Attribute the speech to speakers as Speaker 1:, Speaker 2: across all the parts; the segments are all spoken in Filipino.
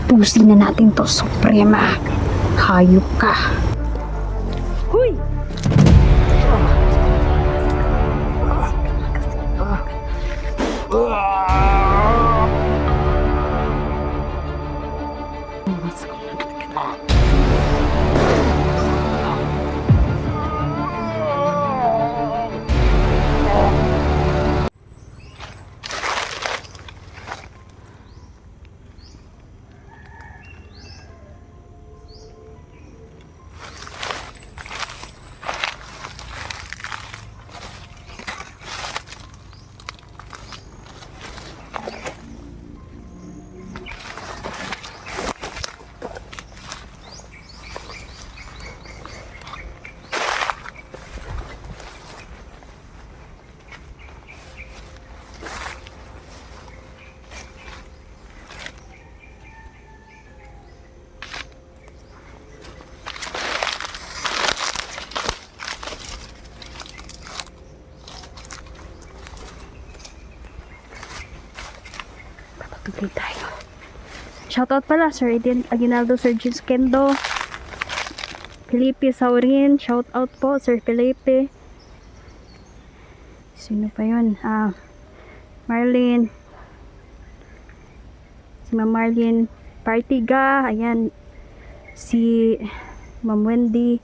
Speaker 1: Tapusin na natin to, Suprema. Hayop ka. Huy! Tugay tayo. Shoutout pala Sir Aguinaldo, Sir James Kendo, Felipe Saurin. Shoutout po Sir Felipe. Sino pa yun? Marlene. Si Ma'am Marlene Partiga. Ayan. Si Ma'am Wendy.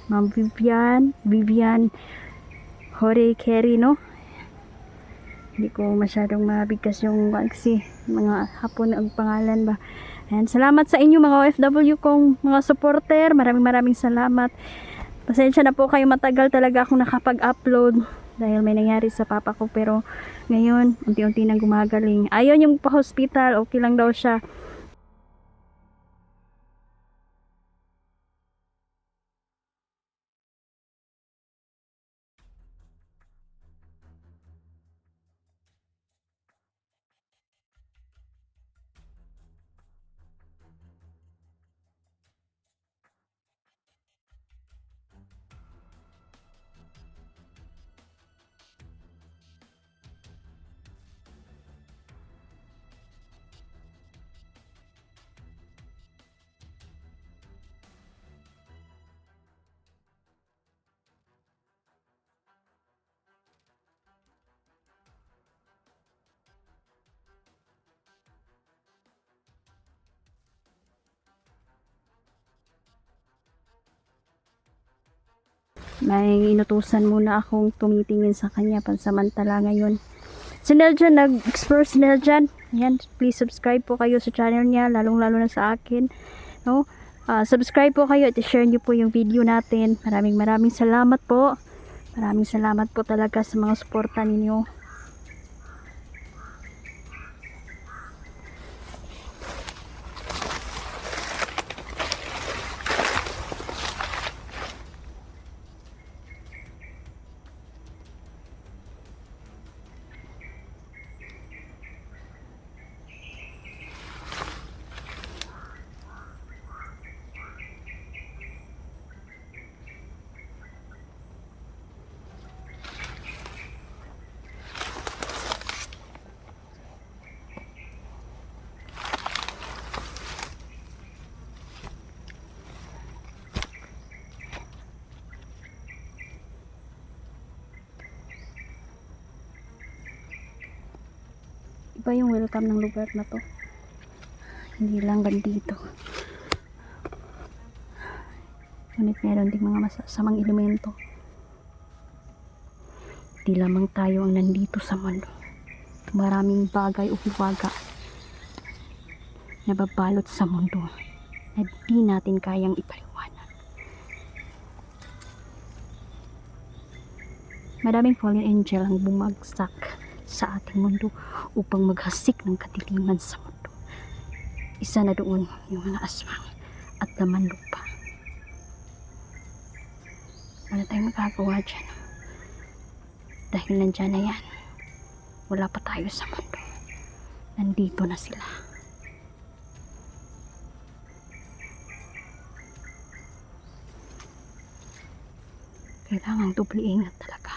Speaker 1: Ma'am Vivian Jorge Kerry, no? Hindi ko masyadong mabigkas yung kasi mga hapon ang pangalan ba. And salamat sa inyo mga OFW kong mga supporter. Maraming salamat. Pasensya na po kayo, matagal talaga akong nakapag-upload dahil may nangyari sa papa ko, pero ngayon unti-unti nang gumagaling. Ayun yung pa-hospital, okay lang daw siya. May inutusan muna akong tumitingin sa kanya pansamantala ngayon. Si Neljan, nag-explore si Neljan. Ayan, please subscribe po kayo sa channel niya, lalong-lalo na sa akin. No? Subscribe po kayo at share niyo po yung video natin. Maraming salamat po. Maraming salamat po talaga sa mga suporta ninyo. Iba yung welcome ng lugar na to, hindi lang bandito, ngunit meron ding mga masasamang elemento. Di lamang tayo ang nandito sa mundo, maraming bagay o hiwaga na babalot sa mundo na di natin kayang ipaliwanag. Madaming fallen angel ang bumagsak sa ating mundo upang maghasik ng kadiliman sa mundo. Isa na doon yung mga aswang at laman lupa. Wala tayong magagawa dyan, dahil nandyan na yan. Wala pa tayo sa mundo, nandito na sila. Kailangang doble ingat talaga.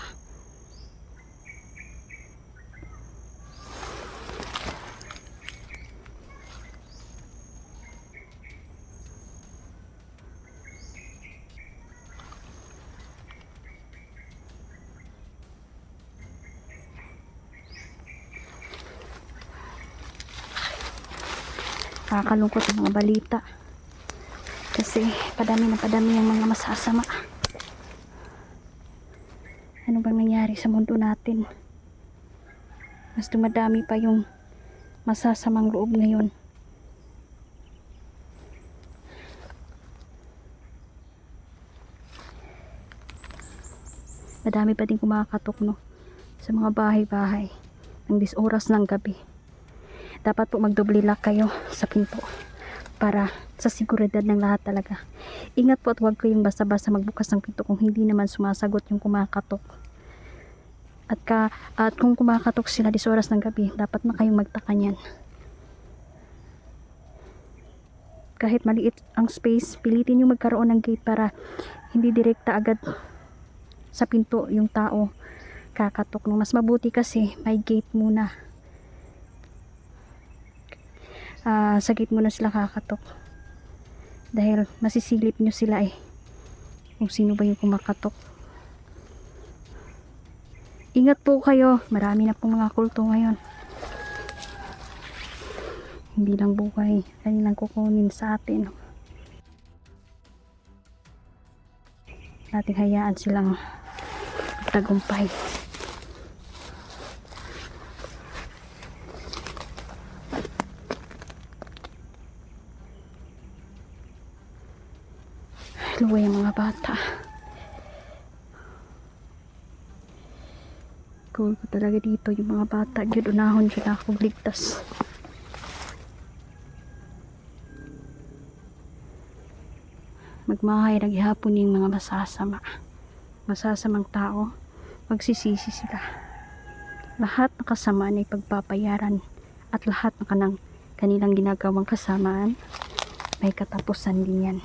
Speaker 1: Nakakalungkot ang mga balita. Kasi padami na padami ang mga masasama. Ano bang nangyari sa mundo natin? Mas dumadami pa yung masasamang loob ngayon. Madami pa din kumakatok, no, sa mga bahay-bahay ng 10 oras ng gabi. Dapat po magdoble lock kayo sa pinto para sa seguridad ng lahat talaga. Ingat po at huwag kayong basta-basta magbukas ng pinto kung hindi naman sumasagot yung kumakatok. At kung kumakatok sila 10 oras ng gabi, dapat na kayong magtaka niyan. Kahit maliit ang space, pilitin nyo magkaroon ng gate para hindi direkta agad sa pinto yung tao kakatok. No, mas mabuti kasi may gate muna. Sa gate muna sila kakatok. Dahil masisilip nyo sila kung sino ba yung kumakatok. Ingat po kayo. Marami na pong mga kulto ngayon. Hindi lang buhay. Kanilang kukunin sa atin. Nating hayaan silang tagumpay. Luway ang mga bata. Cool ko talaga dito yung mga bata. Yun, unahon siya na akong ligtas. Magmahay naghihapon yung mga masasamang tao. Magsisisi sila. Lahat ng kasamaan ay pagpapayaran at lahat ng kanilang ginagawang kasamaan may katapusan din yan.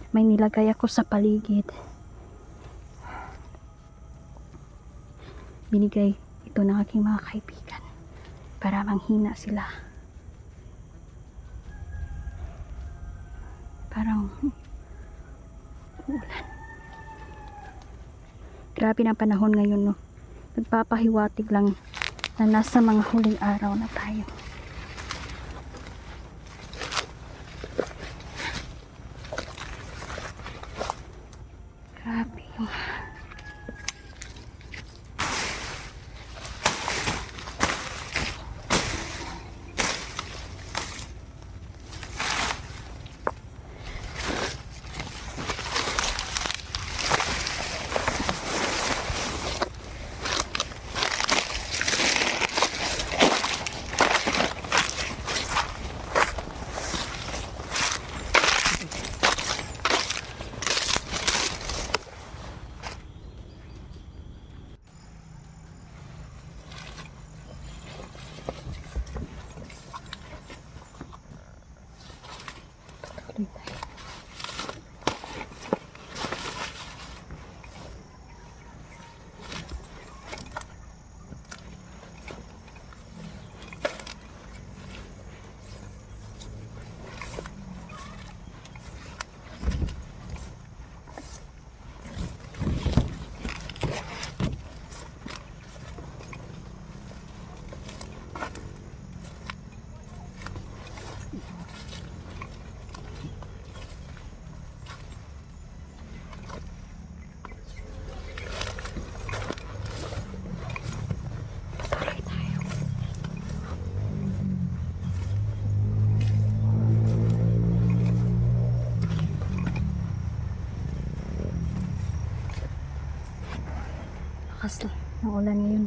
Speaker 1: May nilagay ako sa paligid. Binigay ito ng aking mga kaibigan para manghina sila. Parang ulan. Grabe na panahon ngayon, no. Nagpapahiwatig lang na nasa mga huling araw na tayo. Grabe yung lakas ng ulan ngayon.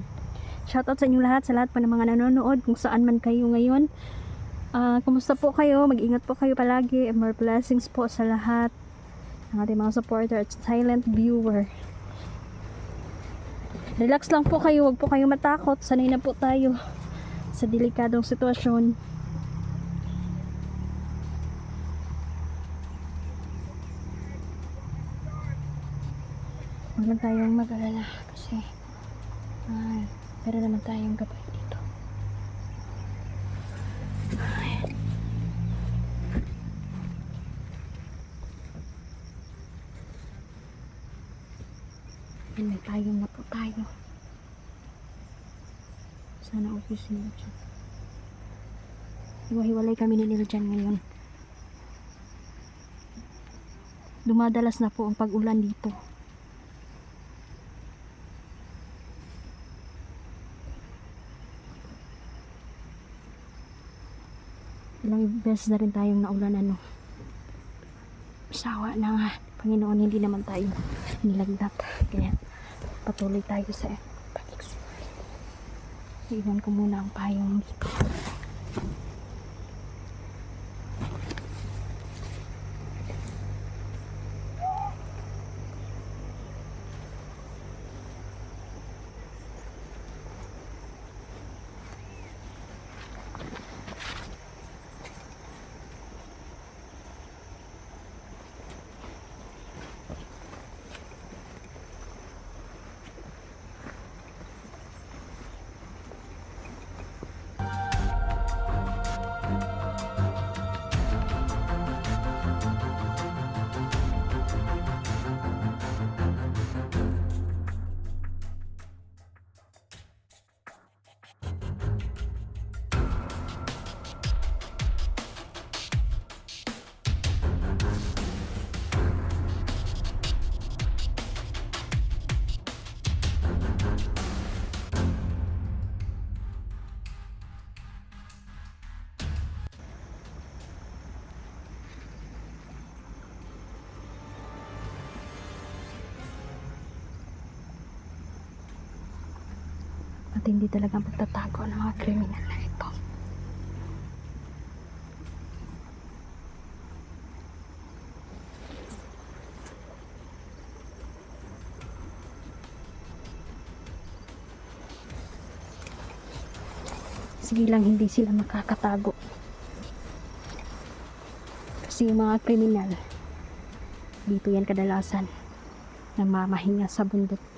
Speaker 1: Shoutout sa inyong lahat, sa lahat pa ng mga nanonood, kung saan man kayo ngayon. Kumusta po kayo? Mag-ingat po kayo palagi, and more blessings po sa lahat ng ating mga supporter at silent viewer. Relax lang po kayo, huwag po kayo matakot. Sanay na po tayo sa delikadong sitwasyon. Huwag lang tayong mag-alala kasi pero naman tayong gabay dito. Yan, may tayong na po tayo. Sana okay sila dyan. Hiwa-hiwalay kami ni Niljan ngayon. Dumadalas na po ang pag-ulan dito. Ilang beses na rin tayong naulan, ano. Sawa na nga. Panginoon, hindi naman tayo nilagnat. Kaya patuloy tayo sa pag-explore. Iwan ko muna ang payong dito. At hindi talaga pagtatago ng mga kriminal na ito. Sige lang, hindi sila makakatago. Kasi yung mga kriminal, dito yan kadalasan namamahinga sa bundok.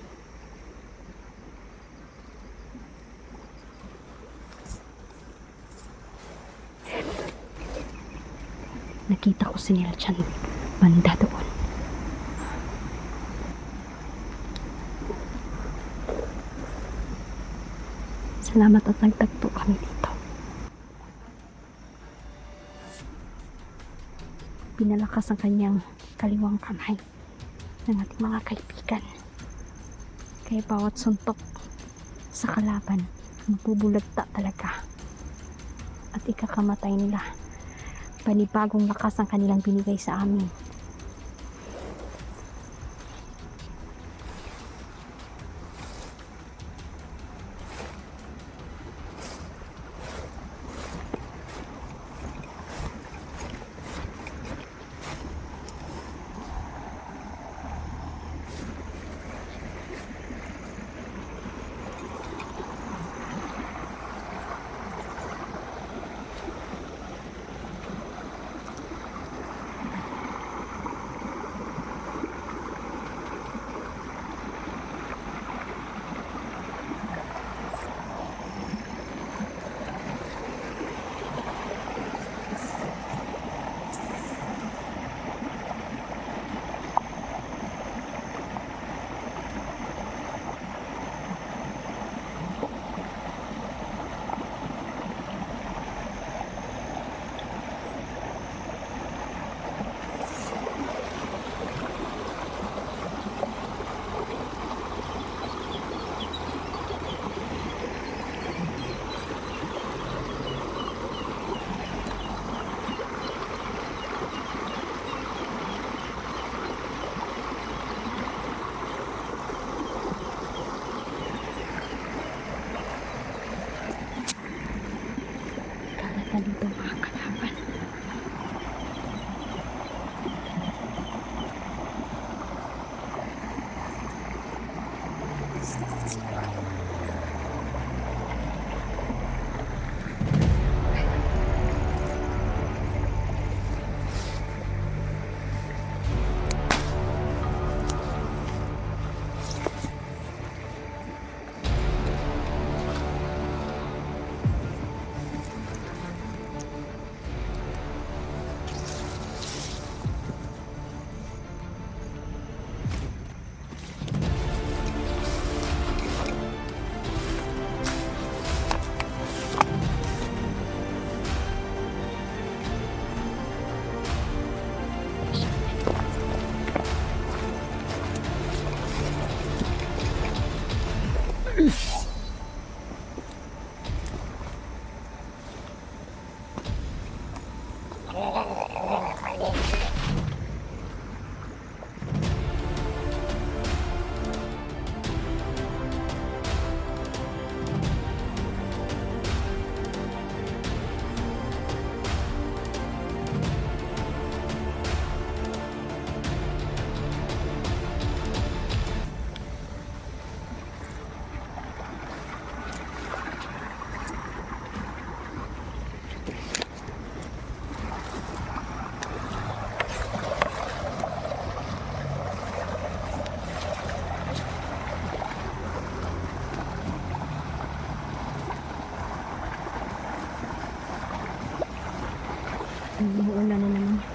Speaker 1: Nakita ko si Niljan banda doon. Salamat at nagtagpo kami dito. Pinalakas ang kanyang kaliwang kamay ng ating mga kaibigan. Kaya bawat suntok sa kalaban, mabubulagta talaga at ikakamatay nila. Panibagong lakas ang kanilang binigay sa amin. Umuulan na naman.